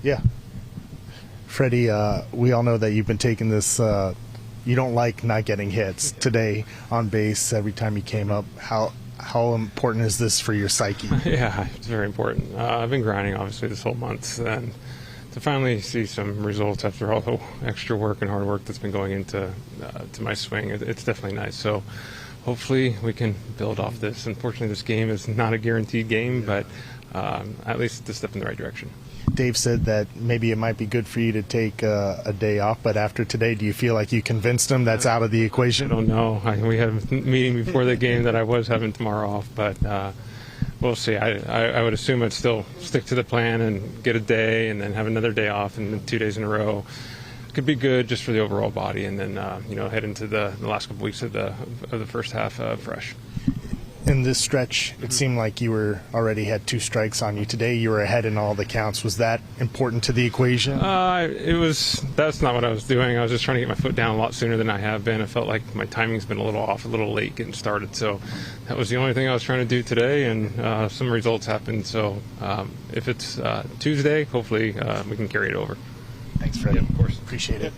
Yeah. Freddie, we all know that you've been taking this, you don't like not getting hits. Today on base, every time you came up, how important is this for your psyche? Yeah, it's very important. I've been grinding, obviously, this whole month, and to finally see some results after all the extra work and hard work that's been going into to my swing, it's definitely nice. So hopefully we can build off this. Unfortunately, this game is not a guaranteed game, but at least it's a step in the right direction. Dave said that maybe it might be good for you to take a day off, but after today, do you feel like you convinced him that's out of the equation? I don't know. We had a meeting before the game that I was having tomorrow off, but we'll see. I would assume I'd still stick to the plan and get a day and then have another day off and then 2 days in a row. Could be good just for the overall body, and then head into the last couple weeks of the first half fresh. In this stretch, it seemed like you already had 2 strikes on you. Today, you were ahead in all the counts. Was that important to the equation? That's not what I was doing. I was just trying to get my foot down a lot sooner than I have been. I felt like my timing's been a little off, a little late getting started. So that was the only thing I was trying to do today, and some results happened. So if it's Tuesday, hopefully we can carry it over. Thanks, Freddie. Yeah, of course. Appreciate it.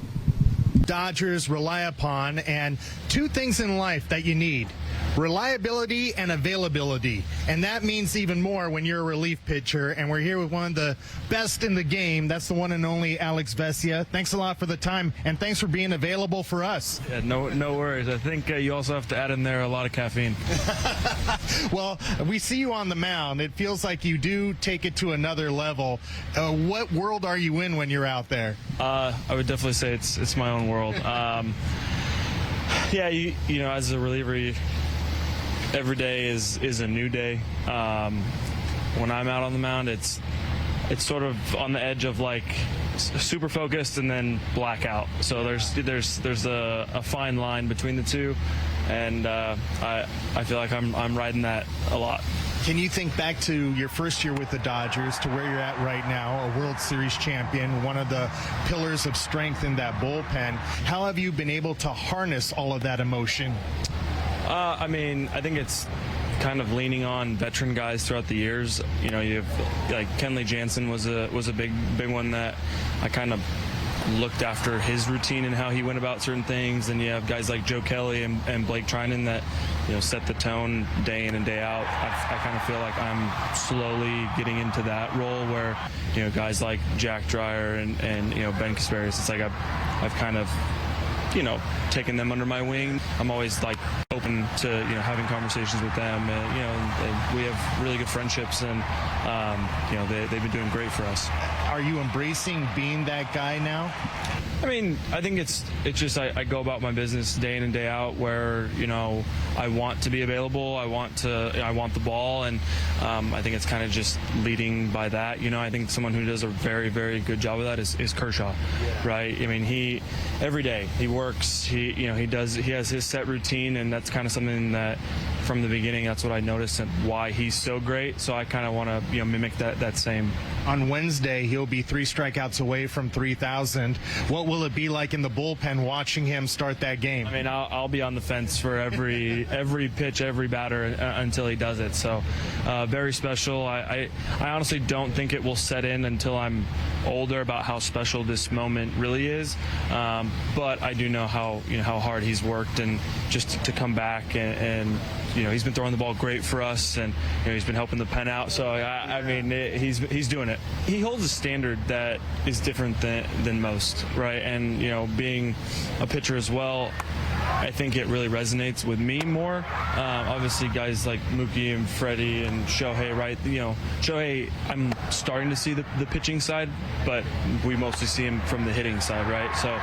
Dodgers rely upon, and 2 things in life that you need: reliability and availability. And that means even more when you're a relief pitcher. And we're here with one of the best in the game. That's the one and only Alex Vesia. Thanks a lot for the time, and thanks for being available for us. Yeah, no worries. I think you also have to add in there a lot of caffeine. Well, we see you on the mound. It feels like you do take it to another level. What world are you in when you're out there? I would definitely say it's my own world. Yeah, you know, as a reliever, every day is a new day. When I'm out on the mound, it's sort of on the edge of like super focused and then blackout. So there's a fine line between the two, and I feel like I'm riding that a lot. Can you think back to your first year with the Dodgers to where you're at right now, a World Series champion, one of the pillars of strength in that bullpen? How have you been able to harness all of that emotion? I mean, I think it's kind of leaning on veteran guys throughout the years. You know, you have like Kenley Jansen was a big one that I kind of looked after his routine and how he went about certain things. And you have guys like Joe Kelly and Blake Trinan that, you know, set the tone day in and day out. I kind of feel like I'm slowly getting into that role where, you know, guys like Jack Dreyer and you know, Ben Casparis, it's like I've kind of, you know, taken them under my wing. I'm always like open to, you know, having conversations with them, and, you know, and we have really good friendships, and you know, they've been doing great for us. Are you embracing being that guy now? I mean, I think it's just I go about my business day in and day out where, you know, I want to be available. I want the ball, and I think it's kind of just leading by that. You know, I think someone who does a very, very good job of that is Kershaw, right? I mean, every day he works. He has his set routine, and that's kind of something that from the beginning, that's what I noticed and why he's so great. So I kind of want to, you know, mimic that same. On Wednesday, he'll be 3 strikeouts away from 3,000. What will it be like in the bullpen watching him start that game? I mean, I'll be on the fence for every pitch, every batter until he does it. So very special. I honestly don't think it will set in until I'm older about how special this moment really is. But I do know how hard he's worked, and just to come back and you know, he's been throwing the ball great for us, and you know, he's been helping the pen out. So I mean, he's doing it. He holds a standard that is different than most, right? And you know, being a pitcher as well, I think it really resonates with me more. Obviously, guys like Mookie and Freddie and Shohei, right? You know, Shohei, I'm starting to see the pitching side, but we mostly see him from the hitting side, right? So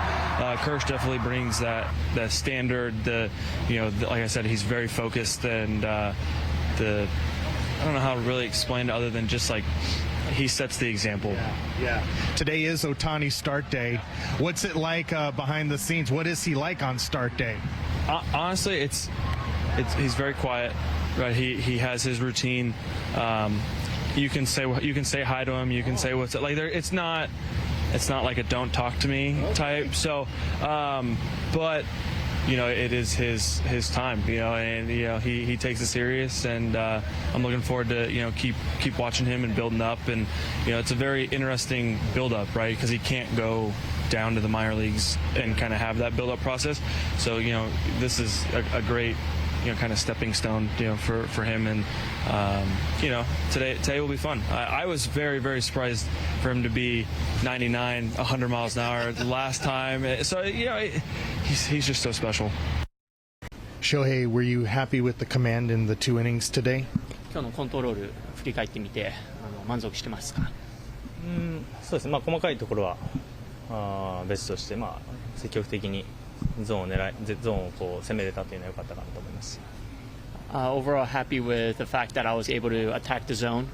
Kirsch definitely brings that standard. Like I said, he's very focused, and I don't know how to really explain it other than just like he sets the example. Yeah. Today is Ohtani's start day. What's it like behind the scenes? What is he like on start day? Honestly, he's very quiet, right? He has his routine. You can say hi to him. You can say what's it like. It's not like a don't talk to me type. So, but it is his time, and he takes it serious, and I'm looking forward to keep watching him and building up, and it's a very interesting build up, right? Because he can't go down to the minor leagues and kind of have that build up process. So this is a great kind of stepping stone for him, and today will be fun. I was very, very surprised for him to be 99, 100 miles an hour the last time. So he's just so special. Shohei, were you happy with the command in the 2 innings today? 今日のコントロール振り返ってみて満足してますか？そうですね。細かいところは別として、積極的にゾーンをこう攻めれたというのは良かったかなと思います。Overall, happy with the fact that I was able to attack the zone.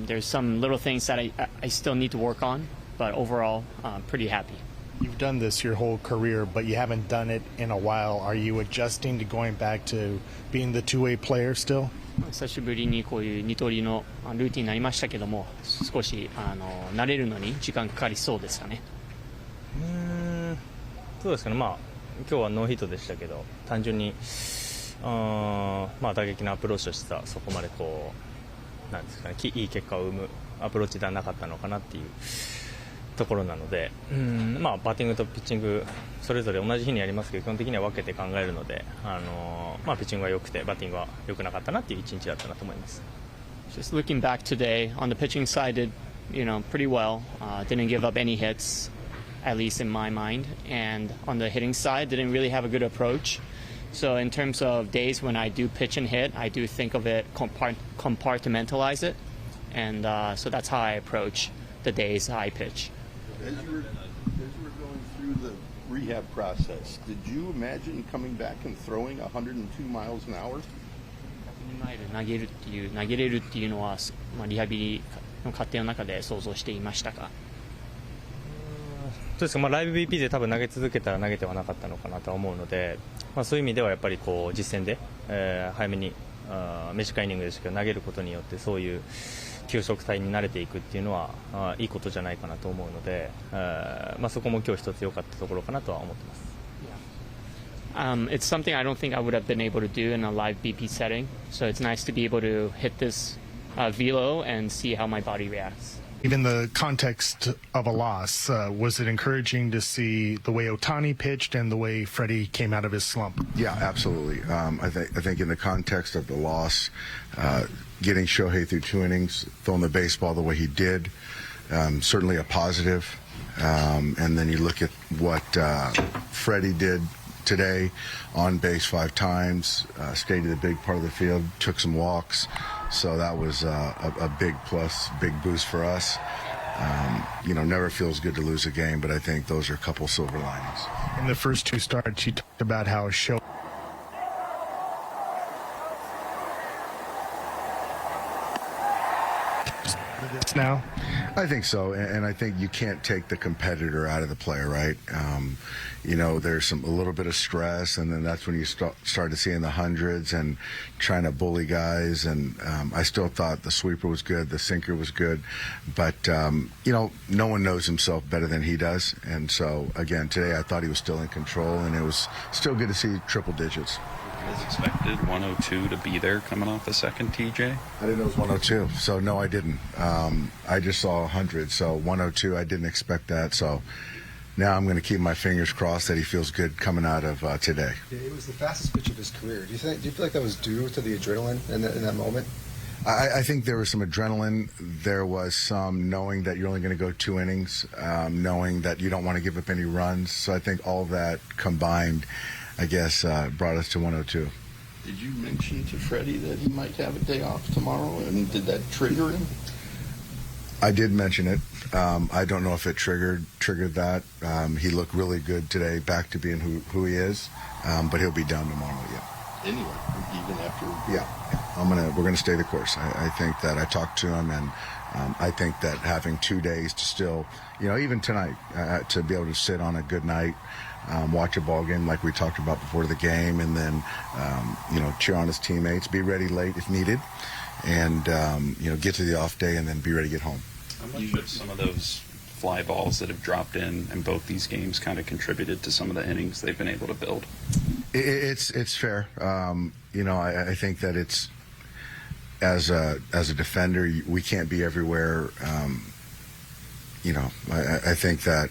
There's some little things that I still need to work on, but overall, pretty happy. You've done this your whole career, but you haven't done it in a while. Are you adjusting to going back to being the two-way player still? 久しぶりにこういう二刀流のルーティンになりましたけども、少し慣れるのに時間かかりそうですかね。そうですかね。今日はノーヒットでしたけど、単純に打撃のアプローチとしてはそこまでこうなんですかね、いい結果を生むアプローチではなかったのかなっていうところなので、バッティングとピッチングそれぞれ同じ日にやりますけど、基本的には分けて考えるので、ピッチングが良くてバッティングは良くなかったなっていう一日だったなと思います。Just looking back today, on the pitching side, did pretty well. Didn't give up any hits, at least in my mind. And on the hitting side, didn't really have a good approach. So in terms of days when I do pitch and hit, I do think of it, compartmentalize it, and so that's how I approach the days I pitch. As you were going through the rehab process, did you imagine coming back and throwing 102 miles an hour? マイル投げれるっていうのは、リハビリの過程の中で想像していましたか？そうですか。ライブ BP で多分投げ続けたら投げてはなかったのかなと思うので、そういう意味ではやっぱりこう実戦で、早めに短いイニングですけど投げることによってそういう球速帯に慣れていくっていうのはいいことじゃないかなと思うので、そこも今日一つ良かったところかなとは思ってます。It's something I don't think I would have been able to do in a live BP setting. So it's nice to be able to hit this velo and see how my body reacts. In the context of a loss, was it encouraging to see the way Ohtani pitched and the way Freddy came out of his slump? Yeah, absolutely. I think in the context of the loss, getting Shohei through 2 innings, throwing the baseball the way he did, certainly a positive. And then you look at what Freddy did today, on base 5 times, stayed at a big part of the field, took some walks. So that was a big plus, big boost for us. Never feels good to lose a game, but I think those are a couple silver linings. In the first 2 starts, you talked about how Shohei now? I think so, and I think you can't take the competitor out of the player, right? There's a little bit of stress, and then that's when you started seeing the hundreds and trying to bully guys. And I still thought the sweeper was good, the sinker was good, but no one knows himself better than he does. And so again, today I thought he was still in control, and it was still good to see triple digits. As expected, 102 to be there coming off the second, TJ? I didn't know it was 102, so no, I didn't. I just saw 100, so 102, I didn't expect that. So now I'm going to keep my fingers crossed that he feels good coming out of today. Yeah, it was the fastest pitch of his career. Do you feel like that was due to the adrenaline in that moment? I think there was some adrenaline. There was some knowing that you're only going to go 2 innings, knowing that you don't want to give up any runs. So I think all of that combined, I guess, brought us to 102. Did you mention to Freddie that he might have a day off tomorrow, and did that trigger him? I did mention it. I don't know if it triggered that. He looked really good today, back to being who he is, but he'll be done tomorrow. Yeah. Anyway, even after. Yeah. We're gonna stay the course. I think that I talked to him, and I think that having 2 days to still, even tonight, to be able to sit on a good night, watch a ball game like we talked about before the game, and then cheer on his teammates, be ready late if needed, and get to the off day and then be ready to get home. How much of some of those fly balls that have dropped in both these games kind of contributed to some of the innings they've been able to build? It's fair. I think that it's as a defender, we can't be everywhere. I think that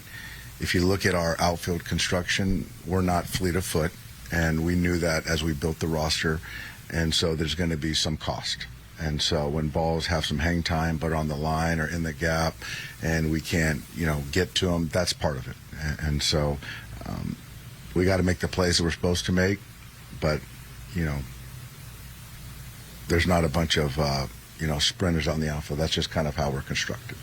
if you look at our outfield construction, we're not fleet of foot, and we knew that as we built the roster, and so there's going to be some cost. And so when balls have some hang time but on the line or in the gap and we can't, get to them, that's part of it. And so we got to make the plays that we're supposed to make, but, there's not a bunch of, sprinters on the outfield. That's just kind of how we're constructed.